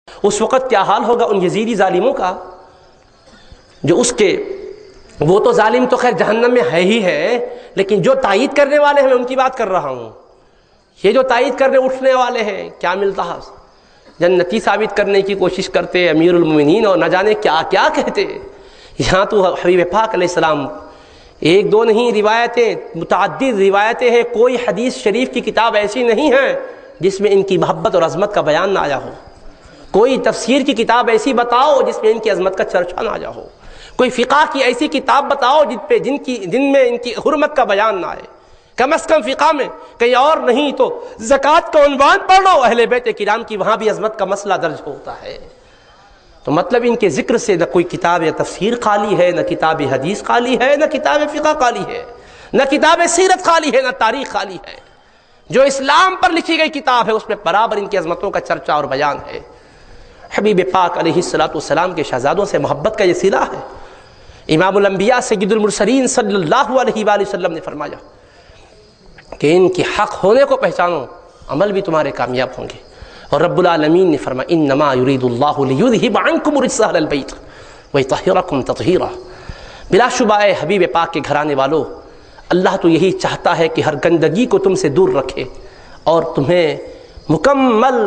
اس وقت کیا حال ہوگا ان یزیدی ظالموں کا جو اس کے، وہ تو ظالم تو خیر جہنم میں ہے ہی ہے، لیکن جو تائید کرنے والے ہیں میں ان کی بات کر رہا ہوں. یہ جو تائید کرنے اٹھنے والے ہیں کیا ملتا ہے، جنتی ثابت کرنے کی کوشش کرتے امیر المومنین اور نہ جانے کیا کیا کہتے. یہاں تو حبیب پاک علیہ السلام ایک دو نہیں روایتیں، متعدد روایتیں ہیں. کوئی حدیث شریف کی کتاب ایسی نہیں ہے جس میں ان کی محبت اور عظمت کا بیان نہ آیا ہو. کوئی تفسیر کی کتاب ایسی بتاؤ جس میں ان کی عظمت کا چرچا نہ آیا ہو. کوئی فقہ کی ایسی کتاب بتاؤ جن میں ان کی حرمت کا بیان نہ آئے. کم از کم فقہ میں کہیں اور نہیں تو زکوٰۃ کا عنوان پڑھ لو اہل بیت کرام کی، وہاں بھی عظمت کا مسئلہ درج ہوتا ہے. تو مطلب ان کے ذکر سے نہ کوئی کتاب یا تفسیر خالی ہے، نہ کتاب حدیث خالی ہے، نہ کتاب فقہ خالی ہے، نہ کتاب سیرت خالی ہے، نہ تاریخ خالی ہے. جو اسلام پر لکھی گئی کتاب ہے اس میں برابر ان کی عظمتوں کا چرچا اور بیان ہے. حبیب پاک علیہ السلام کے شہزادوں سے محبت کا یہ صلہ ہے. امام الانبیاء سید المرسلین صلی اللہ علیہ وآلہ وسلم نے فرمایا کہ ان کے حق ہونے کو پہچانو، عمل بھی تمہارے کامیاب ہوں گے. اور رب العالمین نے فرمایا انما یرید اللہ لیذھب عنکم الرجس اہل البیت ویطہرکم تطہیرا. بلا شبہ اے حبیب پاک کے گھرانے والو، اللہ تو یہی چاہتا ہے کہ ہر گندگی کو تم سے دور رکھے اور تمہیں مکمل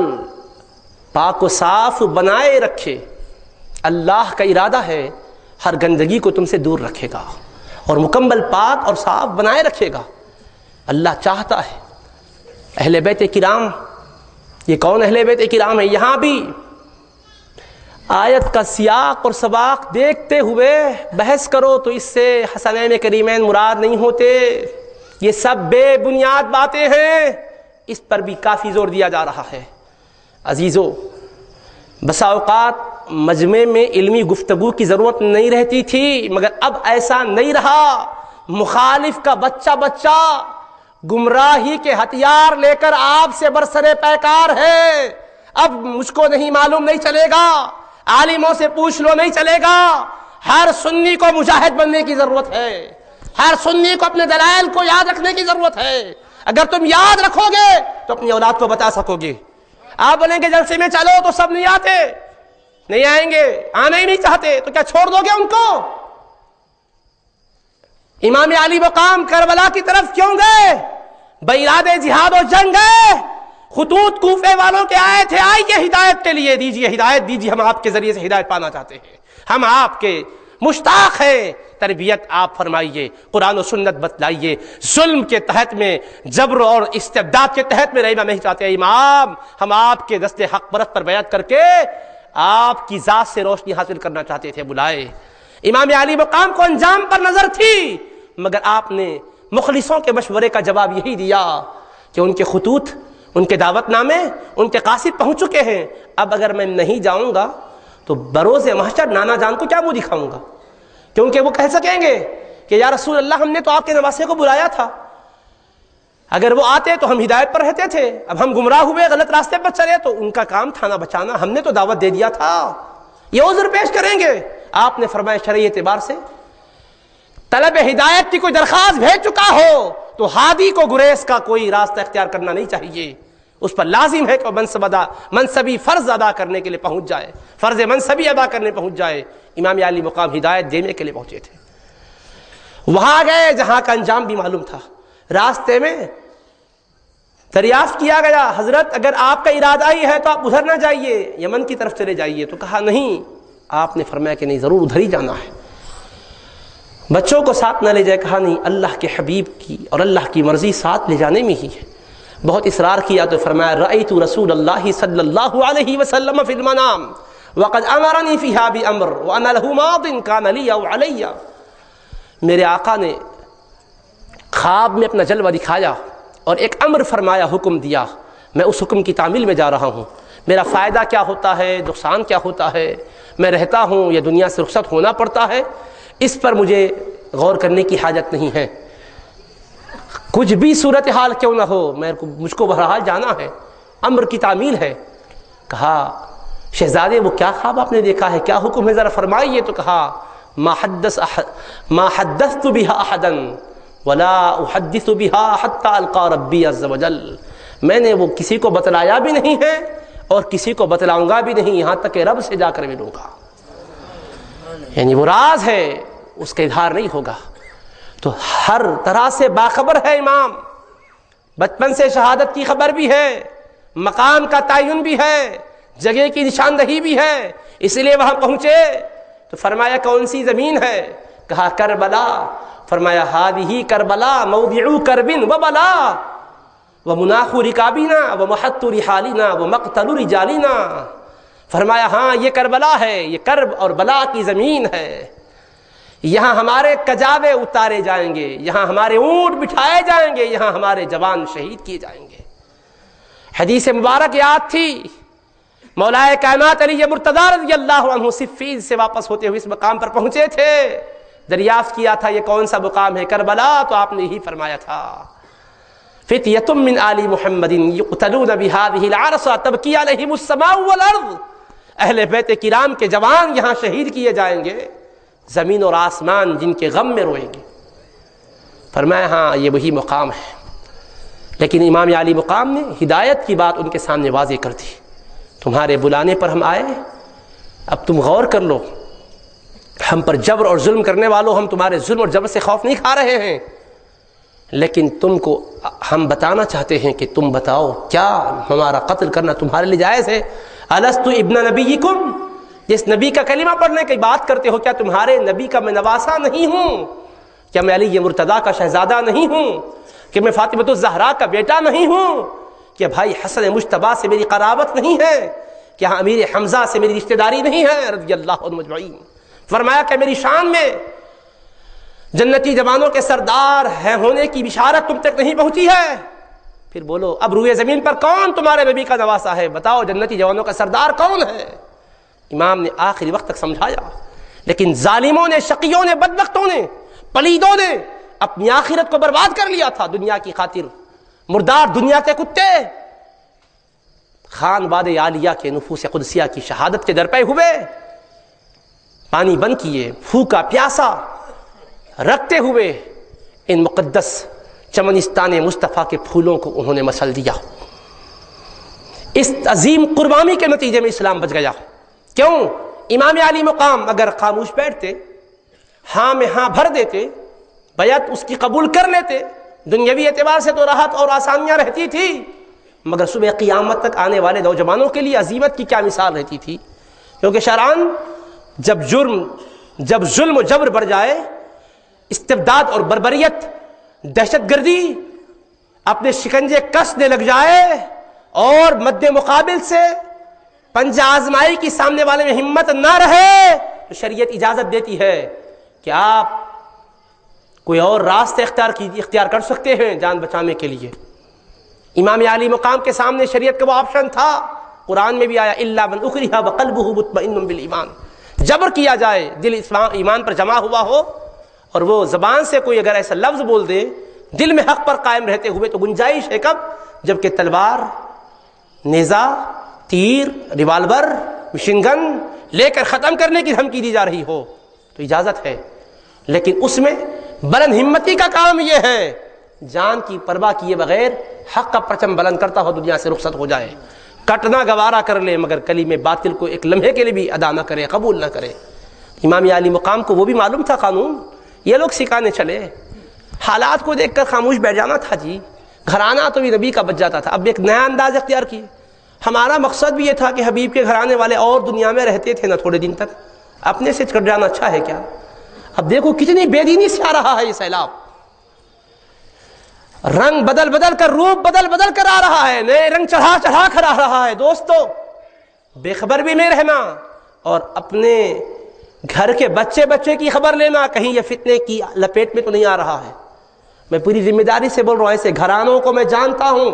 پاک و صاف بنائے رکھے. اللہ کا ارادہ ہے ہر گندگی کو تم سے دور رکھے گا اور مکمل پاک اور صاف بنائے رکھے گا. اللہ چاہتا ہے. اہل بیت کرام، یہ کون اہل بیت کرام ہے؟ یہاں بھی آیت کا سیاق اور سباق دیکھتے ہوئے بحث کرو تو اس سے حسنین کریمین مراد نہیں ہوتے. یہ سب بے بنیاد باتیں ہیں، اس پر بھی کافی زور دیا جا رہا ہے. عزیزو، بسا اوقات مجمع میں علمی گفتگو کی ضرورت نہیں رہتی تھی، مگر اب ایسا نہیں رہا. مخالف کا بچہ گمراہی کے ہتھیار لے کر آپ سے برسرے پیکار ہے. اب مجھ کو نہیں معلوم نہیں چلے گا، عالموں سے پوچھ لو نہیں چلے گا. ہر سنی کو مجاہد بننے کی ضرورت ہے، ہر سنی کو اپنے دلائل کو یاد رکھنے کی ضرورت ہے. اگر تم یاد رکھو گے تو اپنی اولاد کو بتا سکو گے. آپ بولیں گے جلسے میں چلو تو سب نہیں آتے، نہیں آئیں گے، آنا ہی نہیں چاہتے، تو کیا چھوڑ دو گے ان کو؟ امام علی مقام کربلا کی طرف کیوں گئے؟ بإرادہ جہاد و جنگ گئے. خطوط کوفے والوں کے آئے تھے، آئیے ہدایت کے لیے دیجیے، ہدایت دیجیے، ہم آپ کے ذریعے سے ہدایت پانا چاہتے ہیں، ہم آپ کے مشتاق ہیں. تربیت آپ فرمائیے، قرآن و سنت بتلائیے. ظلم کے تحت میں، جبر اور استبداد کے تحت میں رہنا نہیں چاہتے. امام، ہم آپ کے دست حق پرست پر بیعت کر کے آپ کی ذات سے روشنی حاصل کرنا چاہتے تھے. بلائے امام علی مقام کو انجام پر نظر تھی، مگر آپ نے مخلصوں کے مشورے کا جواب یہی دیا کہ ان کے خطوط، ان کے دعوت نامے ان کے قاصد پہنچ چکے ہیں. اب اگر میں نہیں جاؤں گا تو بروز محشر نانا جان کو کیا منہ دکھاؤں گا؟ کیونکہ وہ کہہ سکیں گے کہ یا رسول اللہ، ہم نے تو آپ کے نواسے کو بلایا تھا، اگر وہ آتے تو ہم ہدایت پر رہتے تھے، اب ہم گمراہ ہوئے، غلط راستے پر چلے، تو ان کا کام تھا نہ بچانا، ہم نے تو دعوت دے دیا تھا. یہ عذر پیش کریں گے. آپ نے فرمایا شرعی اعتبار سے طلب ہدایت کی کوئی درخواست بھیج چکا ہو تو ہادی کو گریز کا کوئی راستہ اختیار کرنا نہیں چاہیے. اس پر لازم ہے کہ منصبی فرض ادا کرنے کے لیے پہنچ جائے، فرض منصبی ادا کرنے پہنچ جائے. امام علی مقام ہدایت دینے کے لیے پہنچے تھے. وہاں گئے جہاں کا انجام بھی معلوم تھا. راستے میں دریافت کیا گیا، حضرت اگر آپ کا ارادہ ہی ہے تو آپ ادھر نہ جائیے، یمن کی طرف چلے جائیے. تو کہا نہیں. آپ نے فرمایا کہ نہیں، ضرور ادھر ہی جانا ہے. بچوں کو ساتھ نہ لے جائے. کہا نہیں، اللہ کے حبیب کی اور اللہ کی مرضی ساتھ لے جانے میں ہی ہے. بہت اصرار کیا تو فرمایا رأیت رسول اللہ صلی اللہ علیہ وسلم فی المنام وقد امرنی فیہا بامر وانا له ماض کان لی او علی. میرے آقا نے خواب میں اپنا جلوہ دکھایا اور ایک امر فرمایا، حکم دیا. میں اس حکم کی تعمیل میں جا رہا ہوں. میرا فائدہ کیا ہوتا ہے، نقصان کیا ہوتا ہے، میں رہتا ہوں یا دنیا سے رخصت ہونا پڑتا ہے، اس پر مجھے غور کرنے کی حاجت نہیں ہے. کچھ بھی صورتحال کیوں نہ ہو، مجھ کو بہرحال جانا ہے، امر کی تعمیل ہے. کہا شہزادے وہ کیا خواب آپ نے دیکھا ہے، کیا حکم ہے، ذرا فرمائیے. تو کہا ما حدثت بها احدا ولا احدث بها حتى القى ربي عز وجل. میں نے وہ کسی کو بتلایا بھی نہیں ہے اور کسی کو بتلاؤں گا بھی نہیں یہاں تک کہ رب سے جا کر ملوں گا. یعنی وہ راز ہے، اس کا اظہار نہیں ہوگا. تو ہر طرح سے باخبر ہے امام، بچپن سے شہادت کی خبر بھی ہے، مقام کا تعین بھی ہے، جگہ کی نشاندہی بھی ہے. اس لیے وہاں پہنچے تو فرمایا کون سی زمین ہے؟ کہا کربلا. فرمایا ہادی کربلا موضع کرب و بلا ومناخ رکابنا ومحط رحالنا ومقتل رجالنا. فرمایا ہاں یہ کربلا ہے، یہ کرب اور بلا کی زمین ہے. یہاں ہمارے کجاوے اتارے جائیں گے، یہاں ہمارے اونٹ بٹھائے جائیں گے، یہاں ہمارے جوان شہید کیے جائیں گے. حدیث مبارک یاد تھی، مولا کائنات علی مرتضی رضی اللہ عنہ صفین سے واپس ہوتے ہوئے اس مقام پر پہنچے تھے. دریافت کیا تھا یہ کون سا مقام ہے؟ کربلا. تو آپ نے یہی فرمایا تھا فتیۃ من آل محمد یقتلون بہذہ العرصہ تبکی علیہم السماء والارض. اہل بیت کرام کے جوان یہاں شہید کیے جائیں گے، زمین اور آسمان جن کے غم میں روئیں گے. فرمایا ہاں یہ وہی مقام ہے. لیکن امام علی مقام نے ہدایت کی بات ان کے سامنے واضح کر دی. تمہارے بلانے پر ہم آئے، اب تم غور کر لو. ہم پر جبر اور ظلم کرنے والوں، ہم تمہارے ظلم اور جبر سے خوف نہیں کھا رہے ہیں، لیکن تم کو ہم بتانا چاہتے ہیں کہ تم بتاؤ کیا ہمارا قتل کرنا تمہارے لیے جائز ہے؟ الست ابن نبیکم، جس نبی کا کلمہ پڑھنے کی بات کرتے ہو، کیا تمہارے نبی کا میں نواسا نہیں ہوں؟ کیا میں علی مرتضیٰ کا شہزادہ نہیں ہوں؟ کہ میں فاطمۃ الزہرا کا بیٹا نہیں ہوں؟ کہ بھائی حسن مجتبیٰ سے میری قرابت نہیں ہے؟ کیا امیر حمزہ سے میری رشتہ داری نہیں ہے رضی اللہ عنہم اجمعین؟ فرمایا کہ میری شان میں جنتی جوانوں کے سردار ہیں ہونے کی بشارت تم تک نہیں پہنچی ہے؟ پھر بولو اب روئے زمین پر کون تمہارے نبی کا نواسا ہے؟ بتاؤ جنتی جوانوں کا سردار کون ہے؟ امام نے آخری وقت تک سمجھایا، لیکن ظالموں نے، شقیوں نے، بدبختوں نے، پلیدوں نے اپنی آخرت کو برباد کر لیا تھا دنیا کی خاطر. مردار دنیا کے کتے خان باد عالیہ کے نفوس قدسیہ کی شہادت کے درپے ہوئے، پانی بند کیے، پھوکا پیاسا رکھتے ہوئے ان مقدس چمنستان مصطفیٰ کے پھولوں کو انہوں نے مسل دیا. اس عظیم قربانی کے نتیجے میں اسلام بچ گیا. کیوں؟ امام علی مقام اگر خاموش بیٹھتے، ہاں میں ہاں بھر دیتے، بیعت اس کی قبول کر لیتے، دنیاوی اعتبار سے تو راحت اور آسانیاں رہتی تھی، مگر صبح قیامت تک آنے والے نوجوانوں کے لیے عزیمت کی کیا مثال رہتی تھی. کیونکہ شرعاً جب ظلم و جبر بڑھ جائے، استبداد اور بربریت، دہشت گردی اپنے شکنجے کسنے لگ جائے، اور مد مقابل سے پنجہ آزمائی کی سامنے والے میں ہمت نہ رہے، تو شریعت اجازت دیتی ہے کہ آپ کوئی اور راستہ اختیار کر سکتے ہیں جان بچانے کے لیے. امام علی مقام کے سامنے شریعت کا وہ آپشن تھا. قرآن میں بھی آیا الا من اکرہ وقلبہ مطمئن بالایمان، جبر کیا جائے، دل ایمان پر جمع ہوا ہو، اور وہ زبان سے کوئی اگر ایسا لفظ بول دے دل میں حق پر قائم رہتے ہوئے، تو گنجائش ہے کب؟ جبکہ تلوار، نیزہ، تیر، ریوالور، مشین گن لے کر ختم کرنے کی دھمکی دی جا رہی ہو تو اجازت ہے. لیکن اس میں بلند ہمتی کا کام یہ ہے جان کی پرواہ کیے بغیر حق کا پرچم بلند کرتا ہو دنیا سے رخصت ہو جائے، کٹنا گوارا کر لے، مگر کلمہ باطل کو ایک لمحے کے لیے بھی ادا نہ کرے، قبول نہ کرے. امام علی مقام کو وہ بھی معلوم تھا قانون، یہ لوگ سکھانے چلے، حالات کو دیکھ کر خاموش بیٹھ جانا تھا. جی گھرانہ تو بھی نبی کا بچ جاتا تھا. اب ایک نیا انداز اختیار کیے. ہمارا مقصد بھی یہ تھا کہ حبیب کے گھرانے والے اور دنیا میں رہتے تھے نا تھوڑے دن تک، اپنے سے کٹ جانا اچھا ہے کیا؟ اب دیکھو کتنی بے دینی سے آ رہا ہے یہ سیلاب، رنگ بدل بدل کر، روپ بدل بدل کر آ رہا ہے، نئے رنگ چڑھا چڑھا کر آ رہا ہے. دوستو بے خبر بھی نہیں رہنا، اور اپنے گھر کے بچے کی خبر لینا، کہیں یہ فتنے کی لپیٹ میں تو نہیں آ رہا ہے. میں پوری ذمہ داری سے بول رہا ہوں، ایسے گھرانوں کو میں جانتا ہوں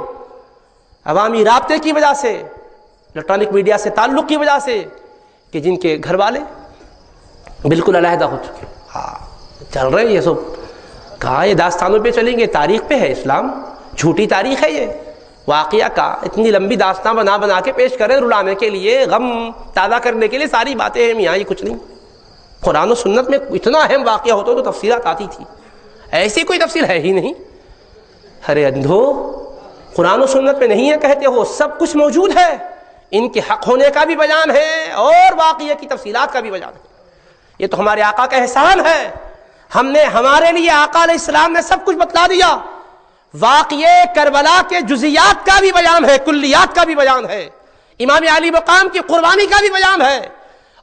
عوامی رابطے کی وجہ سے، الیکٹرانک میڈیا سے تعلق کی وجہ سے، کہ جن کے گھر والے بالکل علیحدہ ہو چکے. ہاں چل رہے یہ سب، کہاں یہ داستانوں پہ چلیں گے؟ تاریخ پہ ہے اسلام، جھوٹی تاریخ ہے یہ واقعہ کا. اتنی لمبی داستان بنا کے پیش کریں رلانے کے لیے، غم تازہ کرنے کے لیے، ساری باتیں ہیں میاں، یہ کچھ نہیں. قرآن و سنت میں اتنا اہم واقعہ ہوتا تو تفصیلات آتی تھی، ایسی کوئی تفصیل ہے ہی نہیں. ارے اندھو، قرآن و سنت میں نہیں ہے کہتے ہو، سب کچھ موجود ہے، ان کے حق ہونے کا بھی بیان ہے اور واقعے کی تفصیلات کا بھی بیان ہے. یہ تو ہمارے آقا کا احسان ہے, ہمارے لیے آقا علیہ السلام نے سب کچھ بتلا دیا. واقعے کربلا کے جزیات کا بھی بیان ہے, کلیات کا بھی بیان ہے, امام علی مقام کی قربانی کا بھی بیان ہے,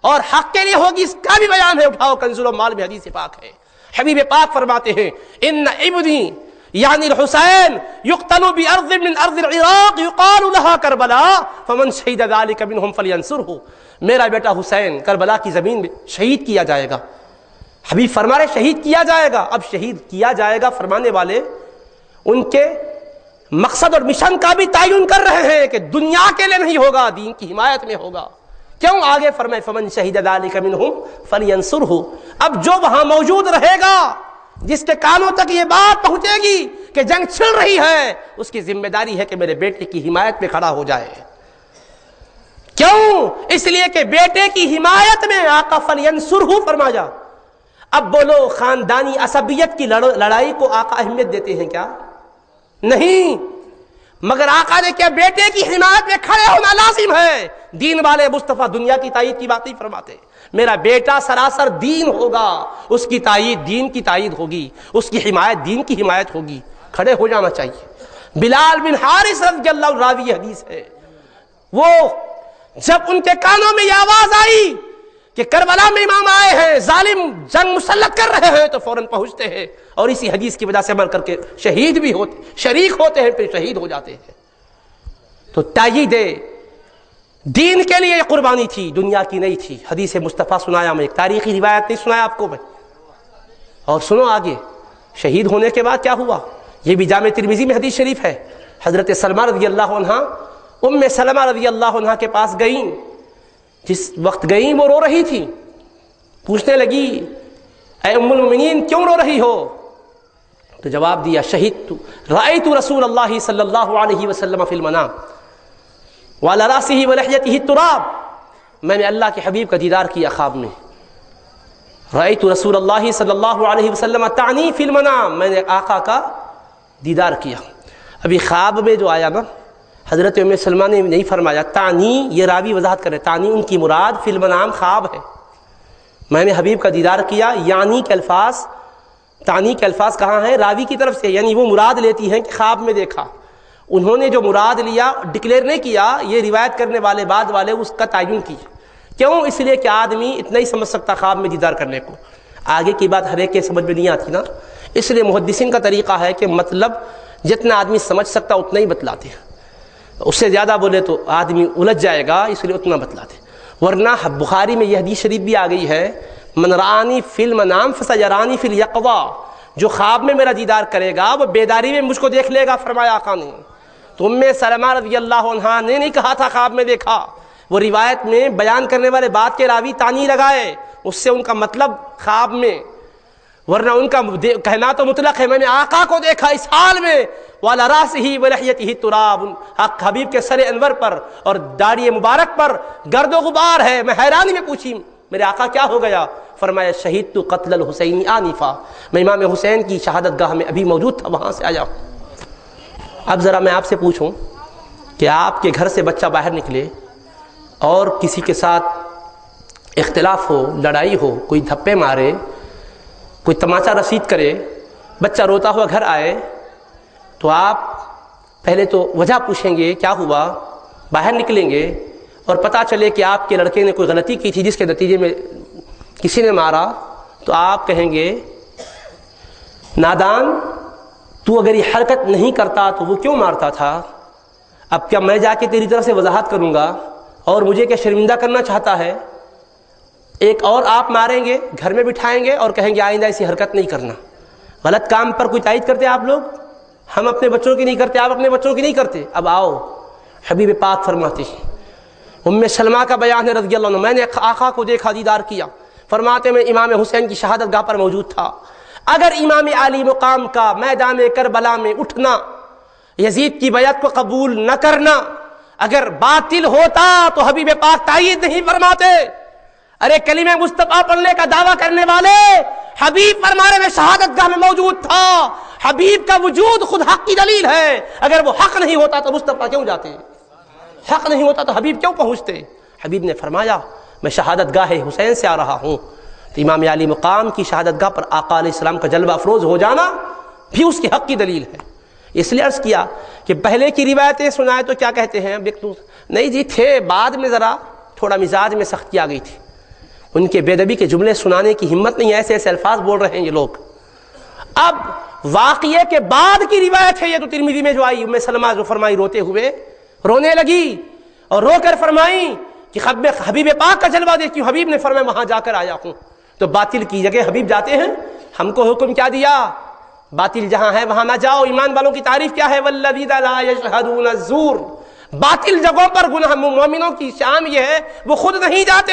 اور حق کے لیے ہوگی اس کا بھی بیان ہے. اٹھاؤ کنز المال میں حدیث پاک ہے. حبیب پاک فرماتے ہیں ان ابنی یعنی الحسین یقتل بارض من ارض العراق یقال لها کربلا فمن شہد ذلك منهم فلینصره. میرا بیٹا حسین کربلا کی زمین میں شہید کیا جائے گا. حبیب فرما رہے شہید کیا جائے گا. اب شہید کیا جائے گا فرمانے والے ان کے مقصد اور مشن کا بھی تعین کر رہے ہیں کہ دنیا کے لیے نہیں ہوگا, دین کی حمایت میں ہوگا. کیوں؟ آگے فرمائے فمن شہید ذلک منہم فلینصرہ. اب جو وہاں موجود رہے گا, جس کے کانوں تک یہ بات پہنچے گی کہ جنگ چھڑ رہی ہے, اس کی ذمہ داری ہے کہ میرے بیٹے کی حمایت میں کھڑا ہو جائے. کیوں؟ اس لیے کہ بیٹے کی حمایت میں آقا فلینصرہ فرمایا. اب بولو خاندانی عصبیت کی لڑائی کو آقا اہمیت دیتے ہیں کیا؟ نہیں, مگر آقا نے کیا بیٹے کی حمایت میں کھڑے ہونا لازم ہے. دین والے مصطفیٰ دنیا کی تائید کی بات نہیں فرماتے. میرا بیٹا سراسر دین ہوگا, اس کی تائید دین کی تائید ہوگی, اس کی حمایت دین کی حمایت ہوگی. کھڑے ہو جانا چاہیے. بلال بن حارث رضی اللہ عنہ راوی حدیث ہے, وہ جب ان کے کانوں میں یہ آواز آئی کہ کربلا میں امام آئے ہیں, ظالم جنگ مسلط کر رہے ہیں, تو فوراً پہنچتے ہیں اور اسی حدیث کی وجہ سے عمل کر کے شہید بھی ہوتے, شریک ہوتے ہیں, پھر شہید ہو جاتے ہیں. تو تائید دین کے لیے یہ قربانی تھی, دنیا کی نہیں تھی. حدیث مصطفیٰ سنایا, میں ایک تاریخی روایت نہیں سنایا آپ کو میں. اور سنو آگے شہید ہونے کے بعد کیا ہوا, یہ بھی جامع ترمذی میں حدیث شریف ہے. حضرت سلمہ رضی اللہ عنہ ام سلمہ رضی اللہ عنہ کے پاس گئیں. جس وقت گئیں وہ رو رہی تھی. پوچھنے لگی اے ام المؤمنین کیوں رو رہی ہو؟ تو جواب دیا شہدت رأیت رسول اللہ صلی اللہ علیہ وسلم فی المنام وعلی رأسہ ولحیتہ التراب. میں نے اللہ کے حبیب کا دیدار کیا خواب میں. رأیت رسول اللہ صلی اللہ علیہ وسلم تعنی فی المنام, میں نے آقا کا دیدار کیا. ابھی خواب میں جو آیا نا, حضرت ام سلمہ نے نہیں فرمایا تعنی, یہ راوی وضاحت کرے تعنی ان کی مراد فی المنام خواب ہے. میں نے حبیب کا دیدار کیا, یعنی کے الفاظ, تعنی کے الفاظ کہاں ہیں؟ راوی کی طرف سے, یعنی وہ مراد لیتی ہیں کہ خواب میں دیکھا. انہوں نے جو مراد لیا ڈکلیئر نہیں کیا, یہ روایت کرنے والے بعد والے اس کا تعین کیا. کیوں؟ اس لیے کہ آدمی اتنا ہی سمجھ سکتا خواب میں دیدار کرنے کو, آگے کی بات ہر ایک کے سمجھ میں نہیں آتی نا. اس لیے محدثین کا طریقہ ہے کہ مطلب جتنا آدمی سمجھ سکتا اتنا ہی بتلاتے ہیں, اس سے زیادہ بولے تو آدمی الجھ جائے گا, اس لیے اتنا بتلاتے. ورنہ بخاری میں یہ حدیث شریف بھی آ گئی ہے من رآنی فی المنام فسیرانی فی الیقظہ, جو خواب میں میرا دیدار کرے گا وہ بیداری میں مجھ کو دیکھ لے گا, فرمایا آقا نے. تو ام سلمہ رضی اللہ عنہا نے نہیں کہا تھا خواب میں دیکھا, وہ روایت میں بیان کرنے والے بات کے راوی تانی لگائے, اس سے ان کا مطلب خواب میں. ورنہ ان کا کہنا تو مطلق ہے میں نے آقا کو دیکھا اس حال میں وعلی رأسہ ولحیتہ التراب, حبیب کے سر انور پر اور داڑھی مبارک پر گرد و غبار ہے. میں حیرانی میں پوچھی میرے آقا کیا ہو گیا؟ فرمایا شہدت قتل الحسین آنفا, میں امام حسین کی شہادت گاہ میں ابھی موجود تھا, وہاں سے آیا. اب ذرا میں آپ سے پوچھوں کہ آپ کے گھر سے بچہ باہر نکلے اور کسی کے ساتھ اختلاف ہو, لڑائی ہو, کوئی دھپے مارے, کوئی تماچا رسید کرے, بچہ روتا ہوا گھر آئے, تو آپ پہلے تو وجہ پوچھیں گے کیا ہوا, باہر نکلیں گے اور پتہ چلے کہ آپ کے لڑکے نے کوئی غلطی کی تھی جس کے نتیجے میں کسی نے مارا, تو آپ کہیں گے نادان تو اگر یہ حرکت نہیں کرتا تو وہ کیوں مارتا تھا؟ اب کیا میں جا کے تیری طرف سے وضاحت کروں گا اور مجھے کیا شرمندہ کرنا چاہتا ہے؟ ایک اور آپ ماریں گے, گھر میں بٹھائیں گے اور کہیں گے آئندہ ایسی حرکت نہیں کرنا. غلط کام پر کوئی تائید کرتے آپ لوگ؟ ہم اپنے بچوں کی نہیں کرتے, آپ اپنے بچوں کی نہیں کرتے. اب آؤ حبیب پاک فرماتے ہیں, ام سلمہ کا بیان ہے رضی اللہ عنہ, میں نے آقا کو دیکھا, دیدار کیا. فرماتے میں امام حسین کی شہادت گاہ پر موجود تھا. اگر امام علی مقام کا میدان کربلا میں اٹھنا, یزید کی بیعت کو قبول نہ کرنا اگر باطل ہوتا تو حبیب پاک تائید نہیں فرماتے. ارے کلمہ مصطفیٰ پڑھنے کا دعویٰ کرنے والے, حبیب فرمانے میں شہادت گاہ میں موجود تھا. حبیب کا وجود خود حق کی دلیل ہے, اگر وہ حق نہیں ہوتا تو مصطفیٰ کیوں جاتے؟ حق نہیں ہوتا تو حبیب کیوں پہنچتے؟ حبیب نے فرمایا میں شہادت گاہ حسین سے آ رہا ہوں. تو امام علی مقام کی شہادت گاہ پر آقا علیہ السلام کا جلوہ افروز ہو جانا بھی اس کے حق کی دلیل ہے. اس لیے عرض کیا کہ پہلے کی روایتیں سنائے تو کیا کہتے ہیں نہیں جی تھے، بعد میں ذرا تھوڑا مزاج میں سختی آ گئی تھی، ان کے بے ادبی کے جملے سنانے کی ہمت نہیں، ایسے ایسے الفاظ بول رہے ہیں یہ لوگ. اب واقعے کے بعد کی روایت ہے یہ تو ترمذی میں جو آئی، ام سلمہ جو فرمائی روتے ہوئے رونے لگی اور رو کر فرمائی کہ حبیب پاک کا جلوہ دیکھی ہوں. حبیب نے فرمایا وہاں جا کر آیا ہوں. تو باطل کی جگہ حبیب جاتے ہیں؟ ہم کو حکم کیا دیا؟ باطل جہاں ہے وہاں نہ جاؤ. ایمان والوں کی تعریف کیا ہے؟ والذین لا یشہدون الزور. باطل جگہوں پر گناہ مومنوں کی شان یہ ہے وہ خود نہیں جاتے.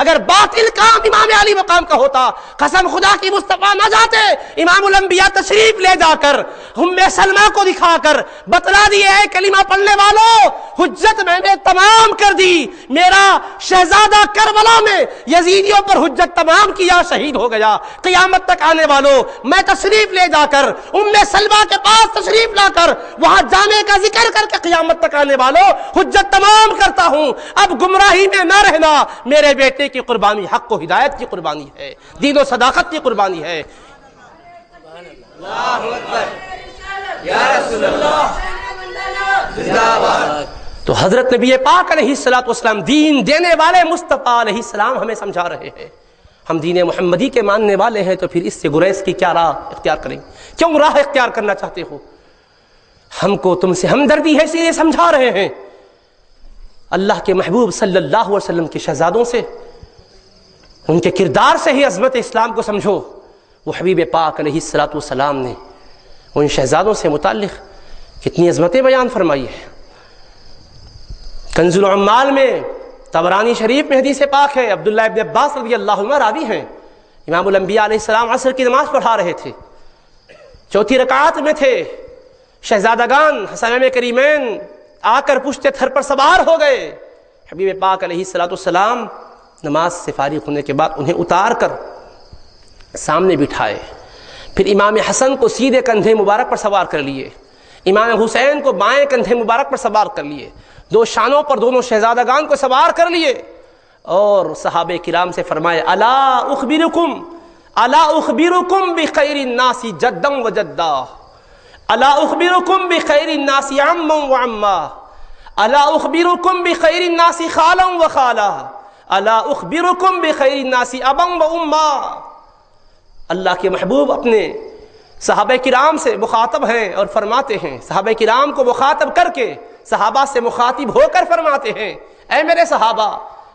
اگر باطل کام امام علی مقام کا ہوتا قسم خدا کی مصطفیٰ نہ جاتے. امام الانبیاء تشریف لے جا کر ام سلمہ کو دکھا کر بتلا دیے اے کلمہ پڑھنے والوں حجت میں نے تمام کر دی. میرا شہزادہ کربلا میں یزیدیوں پر حجت تمام کیا، شہید ہو گیا. قیامت تک آنے والوں میں تشریف لے جا کر ام سلمہ کے پاس تشریف لا کر وہاں جامع کا ذکر کر کے قیامت تک آنے والوں حجت تمام کرتا ہوں. اب گمراہی میں نہ رہنا. میرے بیٹے کی قربانی حق و ہدایت کی قربانی ہے، دین و صداقت کی قربانی ہے. اللہ اکبر یا رسول اللہ زندہ باد. تو حضرت نبی پاک علیہ الصلوۃ والسلام دین دینے والے مصطفیٰ علیہ السلام ہمیں سمجھا رہے ہیں. ہم دین محمدی کے ماننے والے ہیں تو پھر اس سے گریز کی کیا راہ اختیار کریں؟ کیوں راہ اختیار کرنا چاہتے ہو؟ ہم کو تم سے ہمدردی ہے اس لیے سمجھا رہے ہیں. اللہ کے محبوب صلی اللہ علیہ وسلم کے شہزادوں سے، ان کے کردار سے ہی عظمت اسلام کو سمجھو. وہ حبیب پاک علیہ الصلوۃ والسلام نے ان شہزادوں سے متعلق کتنی عظمتیں بیان فرمائی ہیں. کنز العمال میں طبرانی شریف میں حدیث پاک ہے، عبداللہ ابن عباس رضی اللہ عنہ راوی ہیں. امام الانبیاء علیہ السلام عصر کی نماز پڑھا رہے تھے، چوتھی رکعت میں تھے. شہزادگان حسنین کریمین آ کر پشتے تھر پر سوار ہو گئے. حبیب پاک علیہ الصلوۃ والسلام نماز سے فارغ ہونے کے بعد انہیں اتار کر سامنے بٹھائے. پھر امام حسن کو سیدھے کندھے مبارک پر سوار کر لیے، امام حسین کو بائیں کندھے مبارک پر سوار کر لیے، دو شانوں پر دونوں شہزادگان کو سوار کر لیے اور صحابہ کرام سے فرمائے الا اخبرکم بخیر الناس جدا وجدا، الا اخبرکم بخیر الناس عما وعما، الا اخبرکم بخیر الناس خالا وخالا، الا اخبرکم بخیر الناس ابا واما. اللہ کے محبوب اپنے صحابہ کرام سے مخاطب ہیں اور فرماتے ہیں، صحابہ کرام کو مخاطب کر کے صحابہ سے مخاطب ہو کر فرماتے ہیں اے میرے صحابہ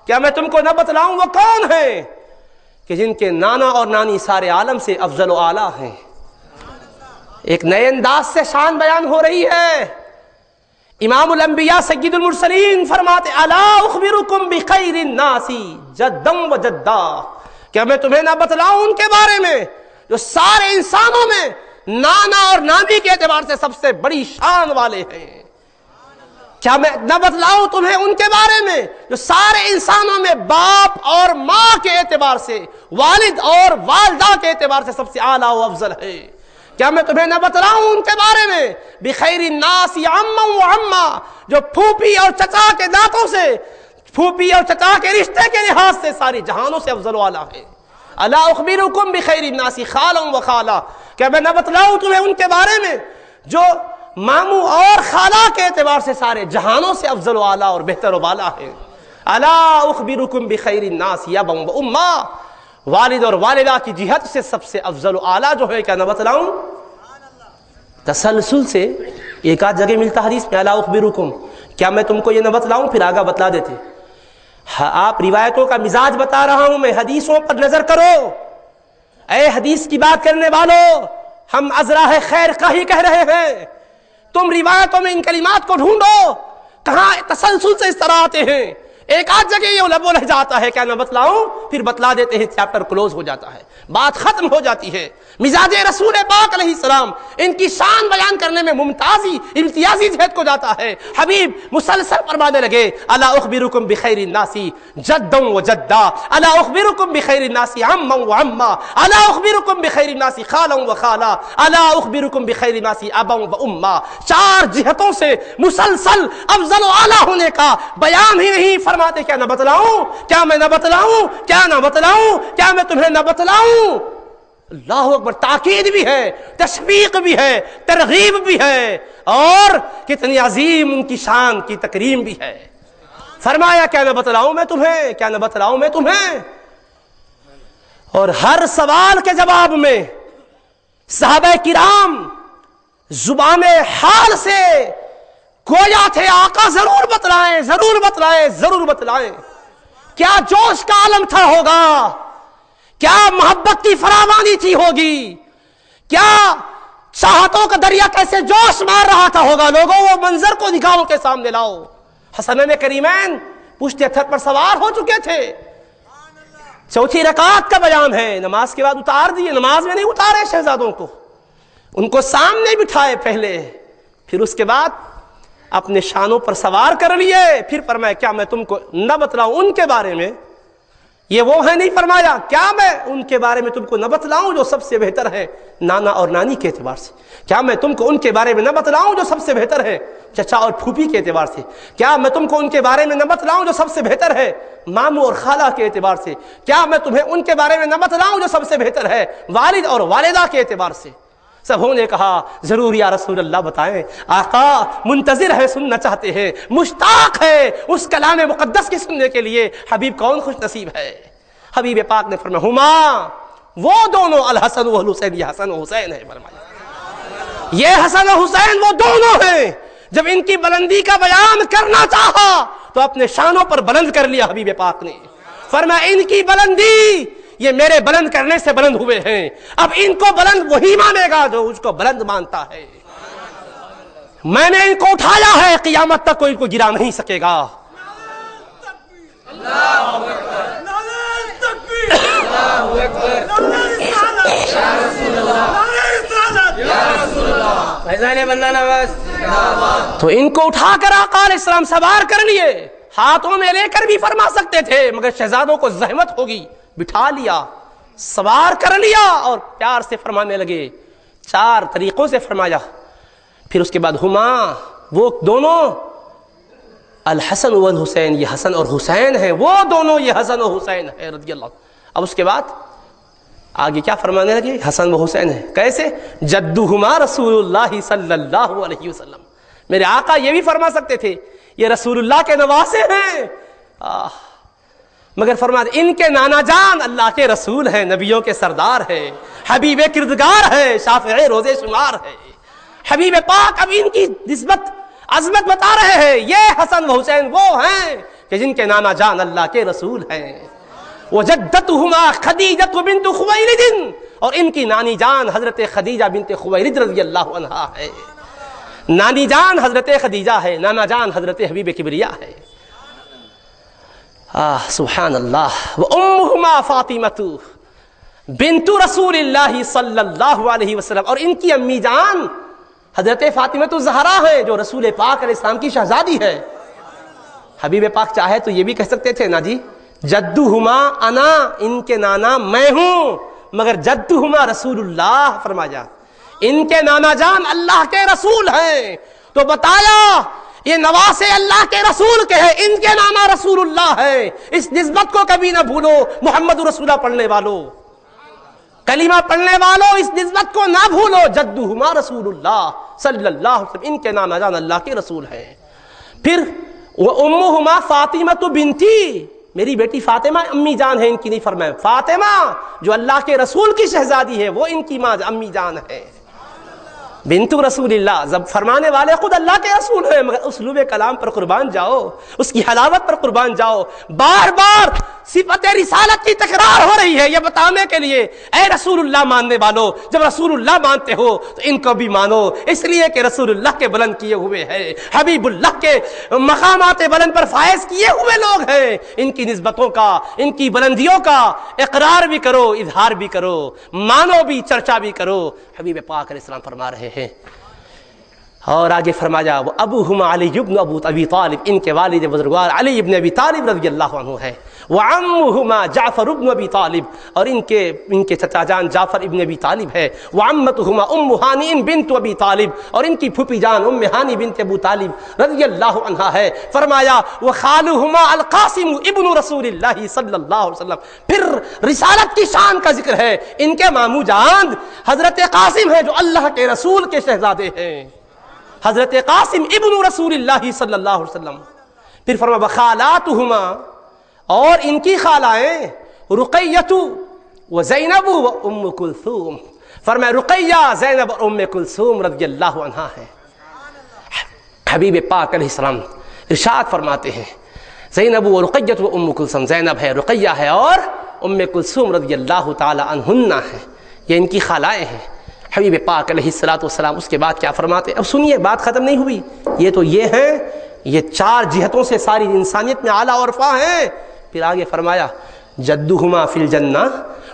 کیا میں تم کو نہ بتلاؤں وہ کون ہیں کہ جن کے نانا اور نانی سارے عالم سے افضل و اعلیٰ ہیں. ایک نئے انداز سے شان بیان ہو رہی ہے. امام الانبیاء سید المرسلین فرماتے الا اخبرکم بخیر الناس جدا وجدا، کیا میں تمہیں نہ بتلاؤں ان کے بارے میں جو سارے انسانوں میں نانا اور نانی کے اعتبار سے سب سے بڑی شان والے ہیں؟ کیا میں نہ بتلاؤں تمہیں ان کے بارے میں جو سارے انسانوں میں باپ اور ماں کے اعتبار سے، والد اور والدہ کے اعتبار سے سب سے اعلیٰ و افضل ہے؟ کیا میں تمہیں نہ بتلاؤں ان کے بارے میں بخیر الناس عما وعما، جو پھوپھی اور چچا کے ناتوں سے، پھوپھی اور چچا کے رشتے کے لحاظ سے ساری جہانوں سے افضل و اعلیٰ ہے. الا اخبرکم بخیر الناس خالا وخالا، کیا میں نہ بتلاؤں تمہیں ان کے بارے میں جو ماموں اور خالہ کے اعتبار سے سارے جہانوں سے افضل و اعلیٰ اور بہتر و بالا ہے. الا اخبرکم بخیر الناس ابا واما، والد اور والدہ کی جہت سے سب سے افضل و اعلیٰ جو ہے کیا نہ بتلاؤں؟ تسلسل سے ایک آدھ جگہ ملتا حدیث میں الا اخبرکم، کیا میں تم کو یہ نہ بتلاؤں؟ پھر آگا بتلا دیتے. آپ روایتوں کا مزاج بتا رہا ہوں میں، حدیثوں پر نظر کرو. اے حدیث کی بات کرنے والوں، ہم ازراہ خیر کا ہی کہہ رہے ہیں. تم روایتوں میں ان کلمات کو ڈھونڈو، کہاں تسلسل سے اس طرح آتے ہیں. ایک آدھ جگہ یہ بولا جاتا ہے کیا نہ بتلاؤں، پھر بتلا دیتے ہیں، چیپٹر کلوز ہو جاتا ہے، بات ختم ہو جاتی ہے۔ مزاج رسول پاک علیہ السلام ان کی شان بیان کرنے میں امتیازی جہد کو جاتا ہے۔ حبیب مسلسل فرمانے لگے الا اخبرکم بخیر الناس جدا و جدا، الا اخبرکم بخیر الناس عما و عما، الا اخبرکم بخیر الناس خالا و خالا، الا اخبرکم بخیر الناس ابا و اما۔ چار جہتوں سے مسلسل افضل و اعلیٰ ہونے کا بیان ہی نہیں فرماتے کیا نہ بتلاؤں، کیا میں نہ بتلاؤں، کیا نہ بتلاؤں، کیا میں تمہیں نہ بتلاؤں۔ اللہ اکبر، تاکید بھی ہے، تشویق بھی ہے، ترغیب بھی ہے، اور کتنی عظیم ان کی شان کی تکریم بھی ہے۔ فرمایا کیا نہ بتلاؤں میں تمہیں، کیا نہ بتلاؤں میں تمہیں۔ اور ہر سوال کے جواب میں صحابہ کرام زبان حال سے گویا تھے آقا ضرور بتلائیں، ضرور بتلائیں، ضرور بتلائیں۔ کیا جوش کا عالم تھا ہوگا، کیا محبت کی فراوانی تھی ہوگی، کیا چاہتوں کا دریا کیسے جوش مار رہا تھا ہوگا۔ لوگوں وہ منظر کو نگاہوں کے سامنے لاؤ۔ حسنین کریمین پشت اتھر پر سوار ہو چکے تھے۔ چوتھی رکعت کا بیان ہے، نماز کے بعد اتار دیے، نماز میں نہیں اتارے شہزادوں کو، ان کو سامنے بٹھائے پہلے، پھر اس کے بعد اپنے شانوں پر سوار کر لیے، پھر فرمایا کیا میں تم کو نہ بتلاؤں ان کے بارے میں، یہ وہ ہے نہیں فرمایا کیا میں ان کے بارے میں تم کو نہ بتلاؤں جو سب سے بہتر ہے نانا اور نانی کے اعتبار سے، کیا میں تم کو ان کے بارے میں نہ بتلاؤں جو سب سے بہتر ہے چچا اور پھوپھی کے اعتبار سے، کیا میں تم کو ان کے بارے میں نہ بتلاؤں جو سب سے بہتر ہے ماموں اور خالہ کے اعتبار سے، کیا میں تمہیں ان کے بارے میں نہ بتلاؤں جو سب سے بہتر ہے والد اور والدہ کے اعتبار سے۔ سبوں نے کہا ضرور یا رسول اللہ بتائیں، آقا منتظر ہے، سننا چاہتے ہیں، مشتاق ہے اس کلام مقدس کی سننے کے لیے۔ حبیب کون خوش نصیب ہے۔ حبیب پاک نے فرمایا ہما وہ دونوں الحسن والحسین، یہ حسن و حسین ہے، فرمایا یہ حسن و حسین وہ دونوں ہیں۔ جب ان کی بلندی کا بیان کرنا چاہا تو اپنے شانوں پر بلند کر لیا حبیب پاک نے، فرمایا ان کی بلندی یہ میرے بلند کرنے سے بلند ہوئے ہیں، اب ان کو بلند وہی مانے گا جو اس کو بلند مانتا ہے۔ میں نے ان کو اٹھایا ہے، قیامت تک کوئی ان کو گرا نہیں سکے گا۔ تو ان کو اٹھا کر آقا علیہ السلام سوار کر لیے، ہاتھوں میں لے کر بھی فرما سکتے تھے مگر شہزادوں کو زحمت ہوگی، بٹھا لیا، سوار کر لیا اور پیار سے فرمانے لگے، چار طریقوں سے فرمایا۔ پھر اس کے بعد ہما وہ دونوں الحسن والحسین، یہ حسن اور حسین ہے، وہ دونوں یہ حسن و حسین ہے رضی اللہ۔ اب اس کے بعد آگے کیا فرمانے لگے، حسن و حسین ہے کیسے، جدہما رسول اللہ صلی اللہ علیہ وسلم۔ میرے آقا یہ بھی فرما سکتے تھے یہ رسول اللہ کے نواسے ہیں، مگر فرماتے ان کے نانا جان اللہ کے رسول ہیں، نبیوں کے سردار ہے، حبیب کردگار ہے، شافع روزے شمار ہے۔ حبیب پاک اب ان کی نسبت عظمت بتا رہے ہیں، یہ حسن و حسین وہ ہیں کہ جن کے نانا جان اللہ کے رسول ہیں۔ وجدتہما خدیجہ بنت خویلد، اور ان کی نانی جان حضرت خدیجہ بنت خویلد رضی اللہ عنہا ہے۔ نانی جان حضرت خدیجہ ہے، نانا جان حضرت حبیب کبریا ہے۔ سبحان اللہ۔ وامہما فاطمۃ بنت رسول اللہ صلی اللہ علیہ وسلم، اور ان کی امی جان حضرت فاطمۃ الزہرا ہے جو رسول پاک علیہ السلام کی شہزادی ہے۔ حبیب پاک چاہے تو یہ بھی کہہ سکتے تھے نا جی جدہما انا، ان کے نانا میں ہوں، مگر جدہما رسول اللہ فرمایا، ان کے نانا جان اللہ کے رسول ہیں، تو بتایا یہ نواسے اللہ کے رسول کے ہیں، ان کے نانا رسول اللہ ہے۔ اس نسبت کو کبھی نہ بھولو، محمد رسول اللہ پڑھنے والوں، کلمہ پڑھنے والوں، اس نسبت کو نہ بھولو، جدہما رسول اللہ صلی اللہ علیہ وسلم، ان کے نانا جان اللہ کے رسول ہیں۔ پھر وامہما فاطمۃ بنتی، میری بیٹی فاطمہ امی جان ہے، ان کی نہیں فرمایا، فاطمہ جو اللہ کے رسول کی شہزادی ہے وہ ان کی ماں امی جان ہے، بنت رسول اللہ۔ جب فرمانے والے خود اللہ کے رسول ہیں، مگر اسلوب کلام پر قربان جاؤ، اس کی حلاوت پر قربان جاؤ، بار بار صفت رسالت کی تکرار ہو رہی ہے یہ بتانے کے لیے اے رسول اللہ ماننے والو، جب رسول اللہ مانتے ہو تو ان کو بھی مانو، اس لیے کہ رسول اللہ کے بلند کیے ہوئے ہیں، حبیب اللہ کے مقامات بلند پر فائز کیے ہوئے لوگ ہیں، ان کی نسبتوں کا، ان کی بلندیوں کا اقرار بھی کرو، اظہار بھی کرو، مانو بھی، چرچا بھی کرو۔ حبیب پاک علیہ السلام فرما رہے ہیں، اور آگے فرمایا وہ ابوہما علی ابن ابی طالب، ان کے والد بزرگوار علی ابن ابی طالب رضی اللہ عنہ ہے، وعمہما جعفر ابن ابی طالب، اور ان کے چچا جان جعفر ابن ابی طالب ہے، وعمتہما ام ہانی بنت ابی طالب، اور ان کی پھوپھی جان ام ہانی بنت ابو طالب رضی اللہ عنہا ہے۔ فرمایا وخالہما القاسم ابن رسول اللہ صلی اللہ علیہ وسلم، پھر رسالت کی شان کا ذکر ہے، ان کے ماموں جان حضرت قاسم ہیں جو اللہ کے رسول کے شہزادے ہیں، حضرت قاسم ابن رسول اللہ صلی اللہ علیہ وسلم۔ پھر فرمایا وخالاتہما، اور ان کی خالائیں رقیہ و زینب و ام کلثوم، فرمایا رقیہ، زینب اور ام کلثوم رضی اللہ عنہا ہے۔ حبیب پاک علیہ السلام ارشاد فرماتے ہیں زینب و رقیہ و ام کلثوم، زینب ہے، رقیہ ہے، اور ام کلثوم رضی اللہ تعالی عنہن ہے، یہ ان کی خالائیں ہیں۔ حبیب پاک علیہ السلام اس کے بعد کیا فرماتے ہیں؟ اب سنیے، بات ختم نہیں ہوئی، یہ تو یہ ہیں، یہ چار جہتوں سے ساری انسانیت میں اعلیٰ اور رفع ہیں۔ پھر آگے فرمایا جدہما فی الجنہ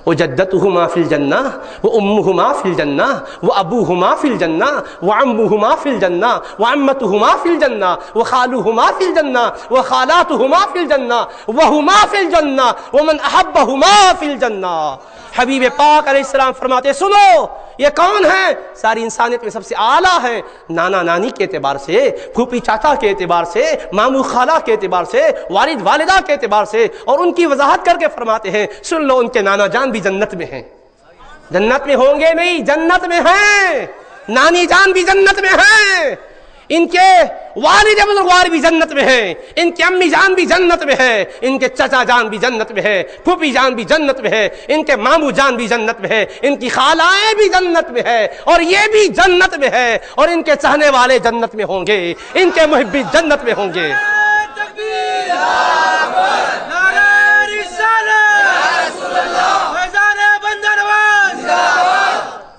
و جدتہما فی الجنہ و امہما فی الجنہ و ابوہما فی الجنہ و عمہما فی الجنہ و عمتہما فی الجنہ و خالہما فی الجنہ و خالاتہما فی الجنہ وہما فی الجنہ ومن احبہما فی الجنہ۔ حبیب پاک علیہ السلام فرماتے سنو، یہ کون ہے؟ ساری انسانیت میں سب سے اعلیٰ ہے، نانا نانی کے اعتبار سے، پھوپھی چاچا کے اعتبار سے، ماموں خالہ کے اعتبار سے، والد والدہ کے اعتبار سے، اور ان کی وضاحت کر کے فرماتے ہیں سن لو، ان کے نانا جان بھی جنت میں ہیں، جنت میں ہوں گے نہیں، جنت میں ہیں، نانی جان بھی جنت میں ہیں، ان کے والد بزرگوار بھی جنت میں ہیں، ان کی امی جان بھی جنت میں ہے، ان کے چچا جان بھی جنت میں ہے، پھوپھی جان بھی جنت میں ہے، ان کے ماموں جان بھی جنت میں ہے، ان کی خالائیں بھی جنت میں ہے، اور یہ بھی جنت میں ہے، اور ان کے چاہنے والے جنت میں ہوں گے، ان کے محبی جنت میں ہوں گے۔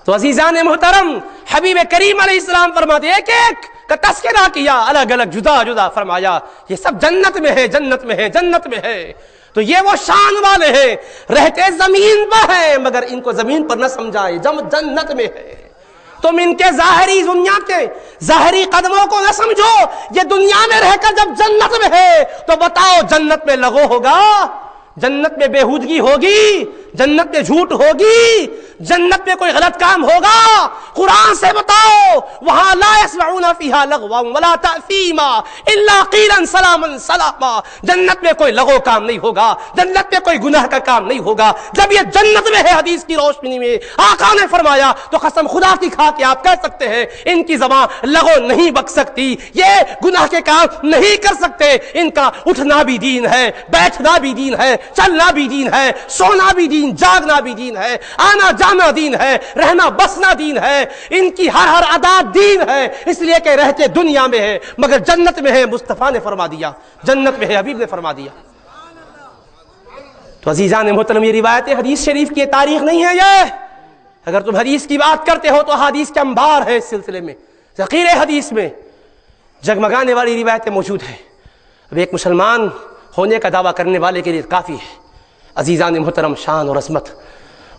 تو عزیزان محترم، حبیب کریم علیہ السلام فرماتے ایک ایک کا تذکرہ کیا، الگ الگ جدا جدا فرمایا یہ سب جنت میں ہے، جنت میں ہے، جنت میں ہے۔ تو یہ وہ شان والے ہیں، رہتے زمین پر ہیں مگر ان کو زمین پر نہ سمجھائے، جنت میں ہے۔ تم ان کے ظاہری دنیا کے ظاہری قدموں کو نہ سمجھو، یہ دنیا میں رہ کر جب جنت میں ہے تو بتاؤ جنت میں لغو ہوگا، جنت میں بےہودگی ہوگی، جنت میں جھوٹ ہوگی، جنت میں کوئی غلط کام ہوگا؟ قرآن سے بتاؤ، وہاں لا يسمعون فيها لغوا ولا تأثیما الا قیلا سلاما سلاما، جنت میں کوئی لغو کام نہیں ہوگا، جنت میں کوئی گناہ کا کام نہیں ہوگا۔ جب یہ جنت میں ہے حدیث کی روشنی میں آقا نے فرمایا تو قسم خدا کی کھا کے آپ کہہ سکتے ہیں ان کی زبان لغو نہیں بک سکتی، یہ گناہ کے کام نہیں کر سکتے، ان کا اٹھنا بھی دین ہے، بیٹھنا بھی دین ہے، چلنا بھی دین ہے، سونا بھی دین، جاگنا بھی دین ہے، آنا جانا دین ہے، رہنا بسنا دین ہے، ان کی ہر ادا دین ہے، اس لیے کہ رہتے دنیا میں ہے مگر جنت میں ہے۔ مصطفیٰ نے فرما دیا جنت میں ہے، حبیب نے فرما دیا۔ تو عزیزان محترم، یہ روایت حدیث شریف کی تاریخ نہیں ہے، یہ اگر تم حدیث کی بات کرتے ہو تو حدیث کے انبار ہے، اس سلسلے میں ذخیر حدیث میں جگمگانے والی روایتیں موجود ہیں۔ اب ایک مسلمان ہونے کا دعویٰ کرنے والے کے لیے کافی ہے۔ عزیزان محترم، شان اور عظمت،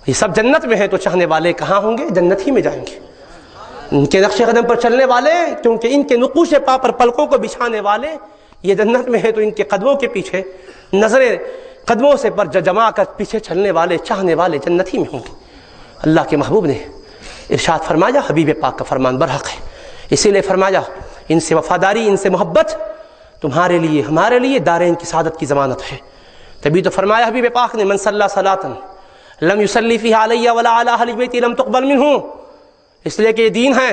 یہ سب جنت میں ہیں تو چاہنے والے کہاں ہوں گے؟ جنت ہی میں جائیں گے۔ ان کے نقش قدم پر چلنے والے، کیونکہ ان کے نقوش پا پر پلکوں کو بچھانے والے یہ جنت میں ہیں، تو ان کے قدموں کے پیچھے نظریں قدموں سے پر جما کر پیچھے چلنے والے چاہنے والے جنت ہی میں ہوں گے۔ اللہ کے محبوب نے ارشاد فرمایا، حبیب پاک کا فرمان برحق ہے، اسی لیے فرمایا ان سے وفاداری، ان سے محبت تمہارے لیے ہمارے لیے دارین کی سعادت کی ضمانت ہے۔ تبھی تو فرمایا حبیب پاک نے من صلی صلاۃ لم یصلی فیہا علی ولا علی اہل بیتی لم تقبل منہ، اس لیے کہ یہ دین ہے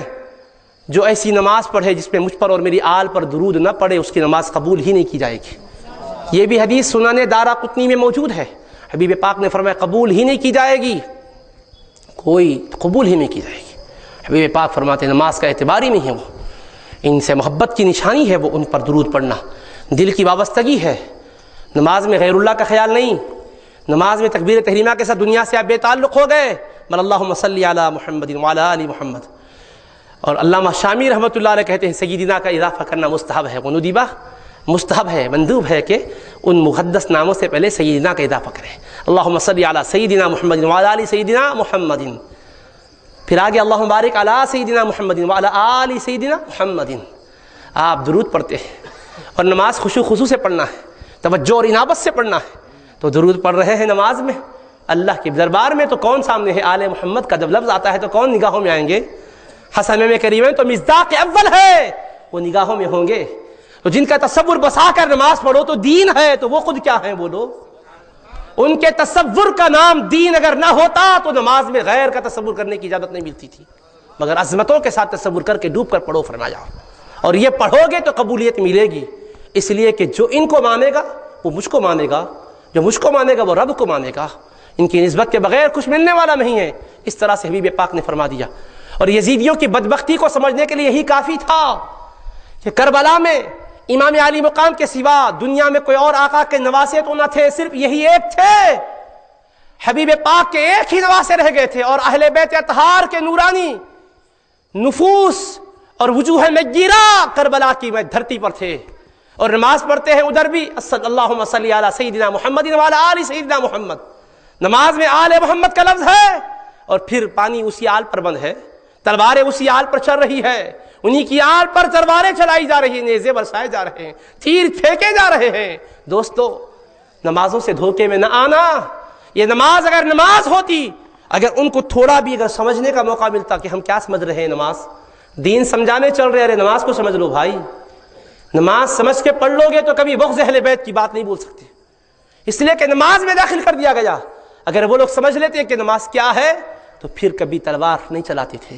جو ایسی نماز پڑھے جس میں مجھ پر اور میری آل پر درود نہ پڑے اس کی نماز قبول ہی نہیں کی جائے گی۔ یہ بھی حدیث سنن دارقطنی میں موجود ہے، حبیب پاک نے فرمایا قبول ہی نہیں کی جائے گی، کوئی قبول ہی نہیں کی جائے گی۔ حبیب پاک فرماتے ہیں نماز کا اعتبار ہی نہیں ہے، وہ ان سے محبت کی نشانی ہے وہ ان پر درود پڑھنا، دل کی وابستگی ہے، نماز میں غیر اللہ کا خیال نہیں، نماز میں تکبیر تحریمہ کے ساتھ دنیا سے آپ بے تعلق ہو گئے، بل اللہم صلی علی محمد وعلی آل محمد۔ اور علامہ شامی رحمۃ اللہ علیہ کہتے ہیں سیدنا کا اضافہ کرنا مستحب ہے، وہ ندیبہ مستحب ہے، مندوب ہے کہ ان مقدس ناموں سے پہلے سیدنا کا اضافہ کریں، اللہم صلی علی سیدنا محمد وعلی آل سیدنا محمد، پھر آگے اللہم بارک علی سیدنا محمد وعلی آل سیدنا محمد۔ آپ درود پڑھتے ہیں اور نماز خشوع خضوع سے پڑھنا ہے، توجہ اور انابت سے پڑھنا ہے، تو درود پڑھ رہے ہیں نماز میں اللہ کے دربار میں، تو کون سامنے ہے؟ آل محمد کا جب لفظ آتا ہے تو کون نگاہوں میں آئیں گے؟ حسن میں کریم تو مصداق اول ہے، وہ نگاہوں میں ہوں گے۔ تو جن کا تصور بسا کر نماز پڑھو تو دین ہے، تو وہ خود کیا ہیں بولو؟ ان کے تصور کا نام دین اگر نہ ہوتا تو نماز میں غیر کا تصور کرنے کی اجازت نہیں ملتی تھی، مگر عظمتوں کے ساتھ تصور کر کے ڈوب کر پڑھو فرمایا، اور یہ پڑھو گے تو قبولیت ملے گی، اس لیے کہ جو ان کو مانے گا وہ مجھ کو مانے گا، جو مجھ کو مانے گا وہ رب کو مانے گا، ان کی نسبت کے بغیر کچھ ملنے والا نہیں ہے، اس طرح سے حبیب پاک نے فرما دیا۔ اور یزیدیوں کی بدبختی کو سمجھنے کے لیے یہی کافی تھا کہ کربلا میں امام علی مقام کے سوا دنیا میں کوئی اور آقا کے نواسے تو نہ تھے، صرف یہی ایک تھے، حبیب پاک کے ایک ہی نواسے رہ گئے تھے، اور اہل بیت اطہار کے نورانی نفوس اور وجوہ نگیرہ کربلا کی دھرتی پر تھے، اور نماز پڑھتے ہیں ادھر بھی اللہم صلی علی سیدنا محمد وعلی آل سیدنا محمد، نماز میں آل محمد کا لفظ ہے، اور پھر پانی اسی آل پر بند ہے، تلواریں اسی آل پر چل رہی ہے، انہی کی آل پر تلواریں چلائی جا رہی ہیں، نیزے برسائے جا رہے ہیں، تیر پھینکے جا رہے ہیں۔ دوستو نمازوں سے دھوکے میں نہ آنا، یہ نماز اگر نماز ہوتی، اگر ان کو تھوڑا بھی اگر سمجھنے کا موقع ملتا کہ ہم کیا سمجھ رہے ہیں، نماز دین سمجھانے چل رہے، ارے نماز کو سمجھ لو بھائی، نماز سمجھ کے پڑھ لو گے تو کبھی بغض اہل بیت کی بات نہیں بول سکتے، اس لیے کہ نماز میں داخل کر دیا گیا۔ اگر وہ لوگ سمجھ لیتے کہ نماز کیا ہے تو پھر کبھی تلوار نہیں چلاتے تھے،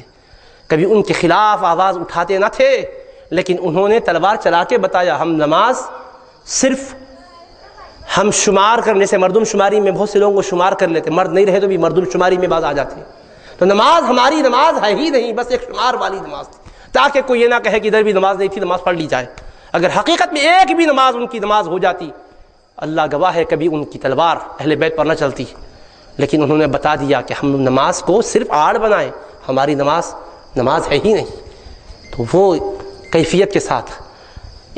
کبھی ان کے خلاف آواز اٹھاتے نہ تھے، لیکن انہوں نے تلوار چلا کے بتایا ہم نماز صرف ہم شمار کرنے سے، مردم شماری میں بہت سے لوگوں کو شمار کر لیتے، مرد نہیں رہے تو بھی مردم شماری میں بعض آ جاتے، تو نماز ہماری نماز ہے ہی نہیں، بس ایک شمار والی نماز تھی، تاکہ کوئی یہ نہ کہے کہ ادھر بھی نماز نہیں تھی، نماز پڑھ لی جائے۔ اگر حقیقت میں ایک بھی نماز ان کی نماز ہو جاتی، اللہ گواہ ہے کبھی ان کی تلوار اہل بیت پر نہ چلتی، لیکن انہوں نے بتا دیا کہ ہم نماز کو صرف آڑ بنائیں، ہماری نماز ہے ہی نہیں۔ تو وہ کیفیت کے ساتھ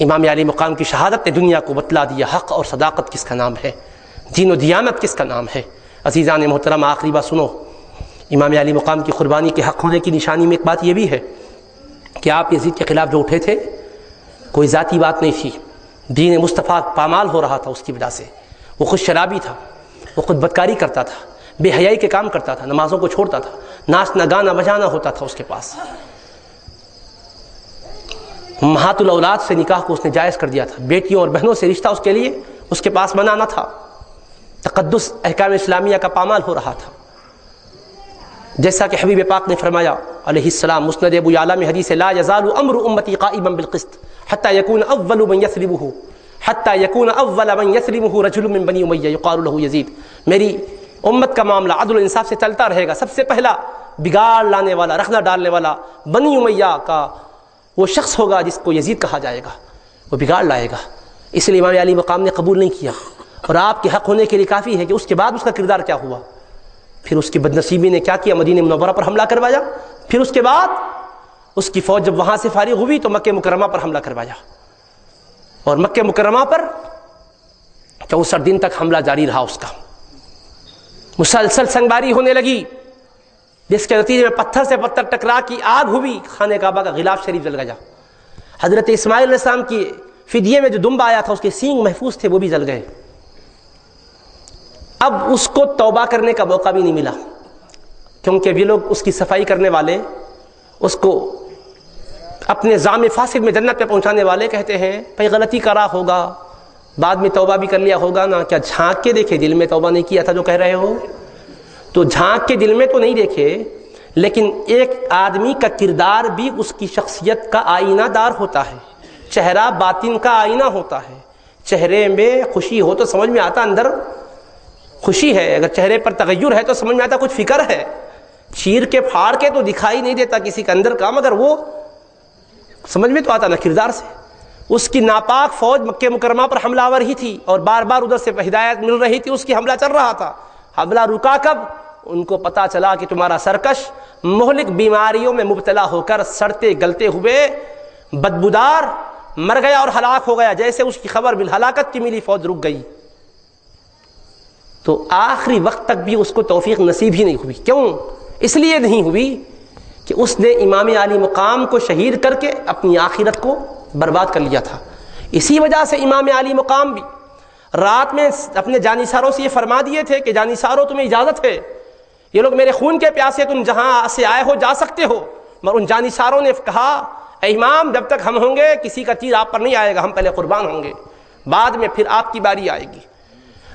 امام علی مقام کی شہادت نے دنیا کو بتلا دیا حق اور صداقت کس کا نام ہے، دین و دیانت کس کا نام ہے۔ عزیزان محترم آخری بات سنو، امام علی مقام کی قربانی کے حق ہونے کی نشانی میں ایک بات یہ بھی ہے کہ آپ یزید کے خلاف جو اٹھے تھے کوئی ذاتی بات نہیں تھی، دین مصطفیٰ پامال ہو رہا تھا، اس کی وجہ سے وہ خود شرابی تھا، وہ خود بدکاری کرتا تھا، بے حیائی کے کام کرتا تھا، نمازوں کو چھوڑتا تھا، ناچنا گانا بجانا ہوتا تھا اس کے پاس، امہات الاولاد سے نکاح کو اس نے جائز کر دیا تھا، بیٹیوں اور بہنوں سے رشتہ اس کے لیے اس کے پاس منع نہ تھا، تقدس احکام اسلامیہ کا پامال ہو رہا تھا، جیسا کہ حبیب پاک نے فرمایا علیہ السلام، مسند ابو یعلا میں حدیث لا یزال امر امتی قائما بالقسط حتى يكون اول من يسلمه رجل من بني امیہ يقال له یزید، میری امت کا معاملہ عدل و انصاف سے چلتا رہے گا، سب سے پہلا بگاڑ لانے والا، رخنہ ڈالنے والا بنی امیہ کا وہ شخص ہوگا جس کو یزید کہا جائے گا، وہ بگاڑ لائے گا۔ اس لیے امام علی مقام نے قبول نہیں کیا، اور آپ کے حق ہونے کے لیے کافی ہے کہ اس کے بعد اس کا کردار کیا ہوا۔ پھر اس کی بدنصیبی نے کیا کیا، مدینہ منورہ پر حملہ کروایا، پھر اس کے بعد اس کی فوج جب وہاں سے فارغ ہوئی تو مکہ مکرمہ پر حملہ کروایا، اور مکہ مکرمہ پر 64 دن تک حملہ جاری رہا، اس کا مسلسل سنگباری ہونے لگی، جس کے نتیجے میں پتھر سے پتھر ٹکرا کی آگ ہوئی، خانہ کعبہ کا غلاف شریف جل گیا، حضرت اسماعیل علیہ السلام کی فدیے میں جو دمب آیا تھا اس کے سینگ محفوظ تھے، وہ بھی جل گئے۔ اب اس کو توبہ کرنے کا موقع بھی نہیں ملا، کیونکہ یہ لوگ اس کی صفائی کرنے والے، اس کو اپنے زعم فاسد میں جنت پہ پہنچانے والے کہتے ہیں بھائی غلطی کرا ہوگا، بعد میں توبہ بھی کر لیا ہوگا نا، کیا جھانک کے دیکھے دل میں توبہ نہیں کیا تھا جو کہہ رہے ہو؟ تو جھانک کے دل میں تو نہیں دیکھے، لیکن ایک آدمی کا کردار بھی اس کی شخصیت کا آئینہ دار ہوتا ہے، چہرہ باطن کا آئینہ ہوتا ہے، چہرے میں خوشی ہو تو سمجھ میں آتا اندر خوشی ہے، اگر چہرے پر تغیر ہے تو سمجھ میں آتا کچھ فکر ہے، چیر کے پھاڑ کے تو دکھائی نہیں دیتا کسی کے اندر کا، مگر وہ سمجھ میں تو آتا نا کردار سے۔ اس کی ناپاک فوج مکہ مکرمہ پر حملہ آور ہی تھی اور بار بار ادھر سے ہدایت مل رہی تھی، اس کی حملہ چل رہا تھا. حملہ رکا کب؟ ان کو پتا چلا کہ تمہارا سرکش مہلک بیماریوں میں مبتلا ہو کر سڑتے گلتے ہوئے بدبودار مر گیا اور ہلاک ہو گیا. جیسے اس کی خبر بالہلاکت کی ملی، فوج رک گئی. تو آخری وقت تک بھی اس کو توفیق نصیب ہی نہیں ہوئی. کیوں؟ اس لیے نہیں ہوئی کہ اس نے امام علی مقام کو شہید کر کے اپنی آخرت کو برباد کر لیا تھا. اسی وجہ سے امام علی مقام بھی رات میں اپنے جانثاروں سے یہ فرما دیے تھے کہ جانثاروں تمہیں اجازت ہے، یہ لوگ میرے خون کے پیاسے، تم جہاں سے آئے ہو جا سکتے ہو. مگر ان جانثاروں نے کہا اے امام جب تک ہم ہوں گے کسی کا تیر آپ پر نہیں آئے گا، ہم پہلے قربان ہوں گے، بعد میں پھر آپ کی باری آئے گی.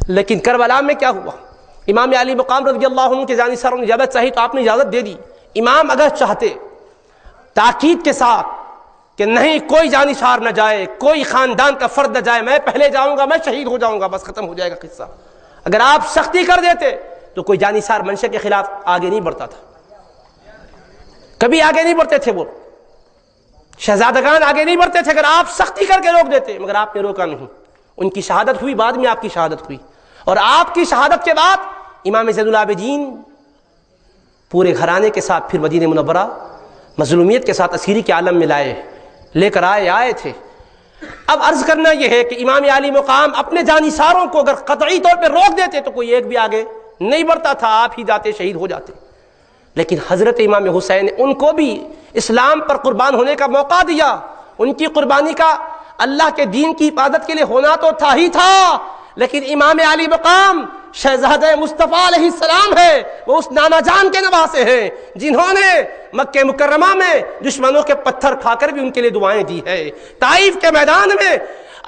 لیکن کربلا میں کیا ہوا؟ امام علی مقام رضی اللہ عنہ کے جانثاروں نے اجازت چاہی تو آپ نے اجازت دے دی. امام اگر چاہتے تاکید کے ساتھ کہ نہیں کوئی جانثار نہ جائے، کوئی خاندان کا فرد نہ جائے، میں پہلے جاؤں گا، میں شہید ہو جاؤں گا، بس ختم ہو جائے گا قصہ. اگر آپ سختی کر دیتے تو کوئی جانثار منشا کے خلاف آگے نہیں بڑھتا تھا، کبھی آگے نہیں بڑھتے تھے. وہ شہزادگان آگے نہیں بڑھتے تھے اگر آپ سختی کر کے روک دیتے. مگر آپ نے روکا نہیں. ان کی شہادت ہوئی، بعد میں آپ کی شہادت ہوئی، اور آپ کی شہادت کے بعد امام زین العابدین پورے گھرانے کے ساتھ پھر مدینہ منورہ مظلومیت کے ساتھ اسیری کے عالم میں لے کر آئے تھے. اب عرض کرنا یہ ہے کہ امام علی مقام اپنے جانثاروں کو اگر قطعی طور پہ روک دیتے تو کوئی ایک بھی آگے نہیں بڑھتا تھا، آپ ہی جاتے، شہید ہو جاتے. لیکن حضرت امام حسین نے ان کو بھی اسلام پر قربان ہونے کا موقع دیا. ان کی قربانی کا اللہ کے دین کی حفاظت کے لیے ہونا تو تھا ہی تھا، لیکن امام علی مقام شہزادہ مصطفیٰ علیہ السلام ہے، وہ اس نانا جان کے نواسے ہیں جنہوں نے مکہ مکرمہ میں دشمنوں کے پتھر کھا کر بھی ان کے لیے دعائیں دی ہے. طائف کے میدان میں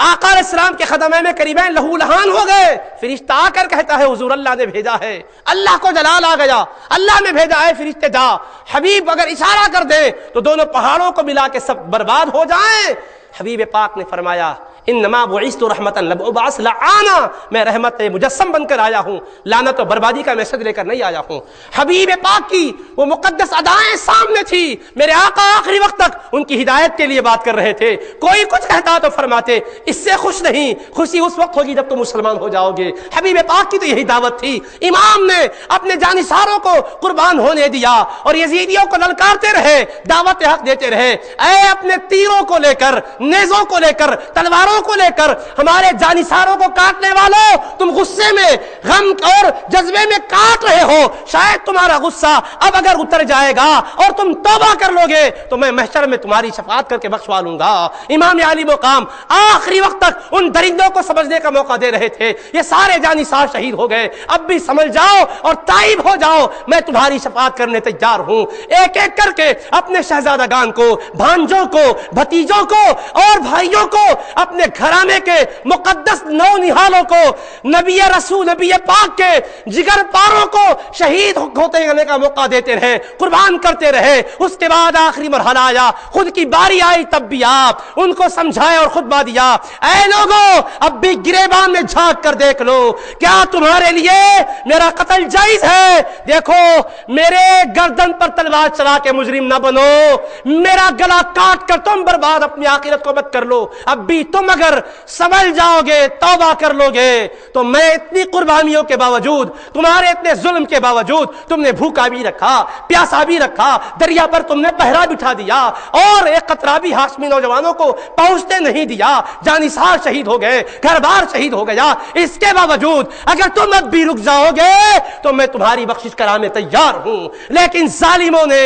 آقا علیہ السلام کے خدمے میں قریبین لہو لہان ہو گئے. فرشتہ آ کر کہتا ہے حضور اللہ نے بھیجا ہے، اللہ کو جلال آ گیا، اللہ نے بھیجا ہے، فرشتے جا. حبیب اگر اشارہ کر دے تو دونوں پہاڑوں کو ملا کے سب برباد ہو جائیں. حبیب پاک نے فرمایا انما بعثت رحمتا لم ابعث لعانا، میں رحمت مجسم بن کر آیا ہوں، لعنت و بربادی کا میسج لے کر نہیں آیا ہوں. حبیب پاک کی وہ مقدس ادائیں سامنے تھی. میرے آقا آخری وقت تک ان کی ہدایت کے لیے بات کر رہے تھے. کوئی کچھ کہتا تو فرماتے اس سے خوش نہیں، خوشی اس وقت ہوگی جب تم مسلمان ہو جاؤ گے. حبیب پاک کی تو یہی دعوت تھی. امام نے اپنے جانثاروں کو قربان ہونے دیا اور یزیدیوں کو للکارتے رہے، دعوت حق دیتے رہے. اے اپنے تیروں کو لے کر، نیزوں کو لے کر، تلواروں کو لے کر ہمارے جانثاروں کو کاٹنے والوں، تم غصے میں، غم اور جذبے میں کاٹ رہے ہو. شاید تمہارا غصہ اب اگر اتر جائے گا اور تم توبہ کر لو گے تو میں محشر میں تمہاری شفاعت کر کے بخشوا لوں گا. امام علی مقام آخری وقت تک ان درندوں کو سمجھنے کا موقع دے رہے تھے. یہ سارے جانثار شہید ہو گئے، اب بھی سمجھ جاؤ اور تائب ہو جاؤ، میں تمہاری شفاعت کرنے تیار ہوں. ایک ایک کر کے اپنے شہزادگان کو، بھانجوں کو، بھتیجوں کو اور بھائیوں کو، اپنے گھرانے کے مقدس نو نہالوں کو، نبی رسول نبی پاک کے جگر پاروں کو شہید ہوتے رہنے کا موقع دیتے رہے، قربان کرتے رہے. اس کے بعد آخری مرحلہ آیا، خود کی باری آئی، تب بھی آپ ان کو سمجھائے اور خطبہ دیا. اے لوگوں اب بھی گریبان میں جھانک کر دیکھ لو، کیا تمہارے لیے میرا قتل جائز ہے؟ دیکھو میرے گردن پر تلوار چلا کے مجرم نہ بنو، میرا گلا کاٹ کر تم برباد اپنی آخرت کو مت کر لو. اب بھی تم اگر سنبھل جاؤ گے، توبہ کر لو گے تو میں اتنی قربانیوں کے باوجود، تمہارے اتنے ظلم کے باوجود، تم نے بھوکا بھی رکھا، پیاسا بھی رکھا، دریا پر تم نے پہرا بٹھا دیا اور ایک قطرہ بھی ہاشمی نوجوانوں کو پہنچتے نہیں دیا. جانثار شہید ہو گئے، گھر بار شہید ہو گیا. اس کے باوجود اگر تم اب بھی رک جاؤ گے تو میں تمہاری بخشش کرانے تیار ہوں. لیکن ظالموں نے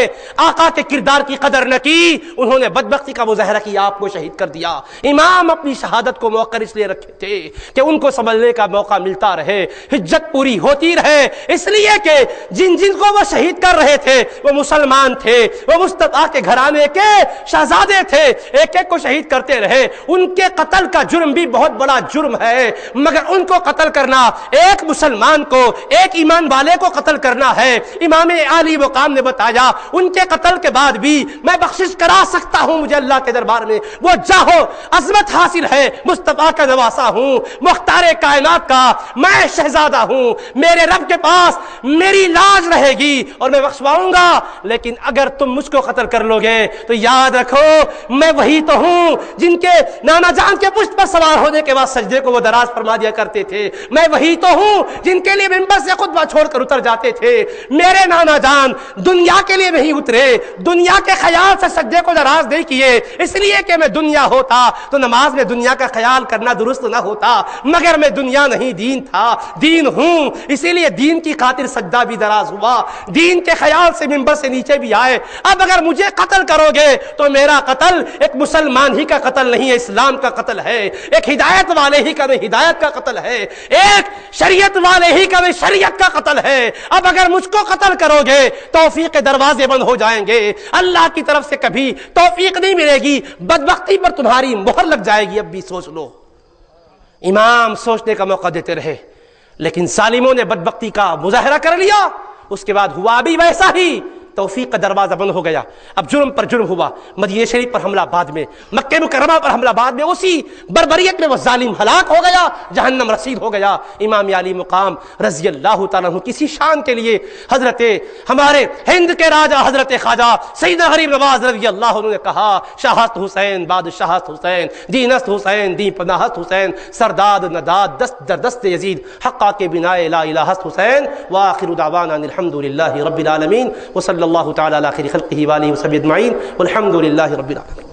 آقا کے کردار کی قدر نہ کی، انہوں نے بدبختی کا مظاہرہ کیا، آپ کو شہید کر دیا. امام اپنی شہادت کو موقع اس لیے رکھے تھے کہ ان کو سنبھلنے کا موقع ملتا رہے، حجت پوری ہوتی رہے. اس لیے کہ جن کو وہ شہید کر رہے تھے وہ مسلمان تھے، وہ مصطفیٰ کے گھرانے کے شہزادے تھے. ایک ایک کو شہید کرتے رہے. ان کے قتل کا جرم بھی بہت بڑا جرم ہے، مگر ان کو قتل کرنا، ایک مسلمان کو، ایک ایمان والے کو قتل کرنا ہے. امام علی مقام نے بتایا ان کے قتل کے بعد بھی میں بخشش کرا سکتا ہوں، مجھے اللہ کے دربار میں وہ جاہو عظمت حاصل ہے مصطفیٰ کا نواسا ہوں، مختار کائنات کا میں شہزادہ ہوں، میرے رب کے پاس میری لاج رہے گی اور میں بخشواؤں گا، لیکن اگر تم مجھ کو قتل کر لو گے تو یاد رکھو میں وہی تو ہوں جن کے نانا جان کے پشت پر سوار ہونے کے بعد سجدے کو وہ دراز فرما دیا کرتے تھے، میں وہی تو ہوں جن کے لیے ممبر سے خطبہ چھوڑ کر اتر جاتے تھے۔ میرے نانا جان دنیا کے لیے نہیں اترے، دنیا کے خیال سے سجدے کو دراز نہیں کیے، اس لیے کہ میں دنیا ہوتا تو نماز میں دنیا کا خیال کرنا درست نہ ہوتا، مگر میں دنیا نہیں دین تھا، دین ہوں، اسی لیے دین کی خاطر سجدہ بھی دراز ہوا، دین کے خیال سے ممبر سے نیچے بھی آئے۔ اب اگر مجھے قتل کرو گے تو میرا قتل ایک مسلمان ہی کا قتل نہیں ہے، اسلام کا قتل ہے، ایک ہدایت والے ہی کا نہیں ہدایت کا قتل ہے، ایک شریعت والے ہی کا نہیں شریعت کا قتل ہے۔ اب اگر مجھ کو قتل کرو گے توفیق کے دروازے بند ہو جائیں گے، اللہ کی طرف سے کبھی توفیق نہیں ملے گی، بدبختی پر تمہاری مہر لگ جائے گی۔ اب بھی سوچ لو، امام سوچنے کا موقع دیتے رہے، لیکن ظالموں نے بدبختی کا مظاہرہ کر لیا، اس کے بعد ہوا بھی ویسا ہی، توفیق کا دروازہ بند ہو گیا، اب جرم پر جرم ہوا، مدینہ شریف پر حملہ بعد میں، مکہ مکرمہ پر حملہ بعد میں، اسی بربریت میں وہ ظالم ہلاک ہو گیا، جہنم رسید ہو گیا۔ امام علی مقام رضی اللہ تعالیٰ عنہ کسی شان کے لیے حضرت ہمارے ہند کے راجہ حضرت خواجہ سیدنا غریب نواز رضی اللہ عنہ نے کہا، شاہست حسین بادشاہست حسین دینست حسین دین پناہست حسین سرداد نداد دست در دست یزید حقا کے بنائے لا الہست حسین وآخر دعوانا الحمد للہ رب العالمین وصلی اللہ تعالی علی خیر خلقہ وآلہ وصحبہ اجمعین والحمد للہ رب العالمین۔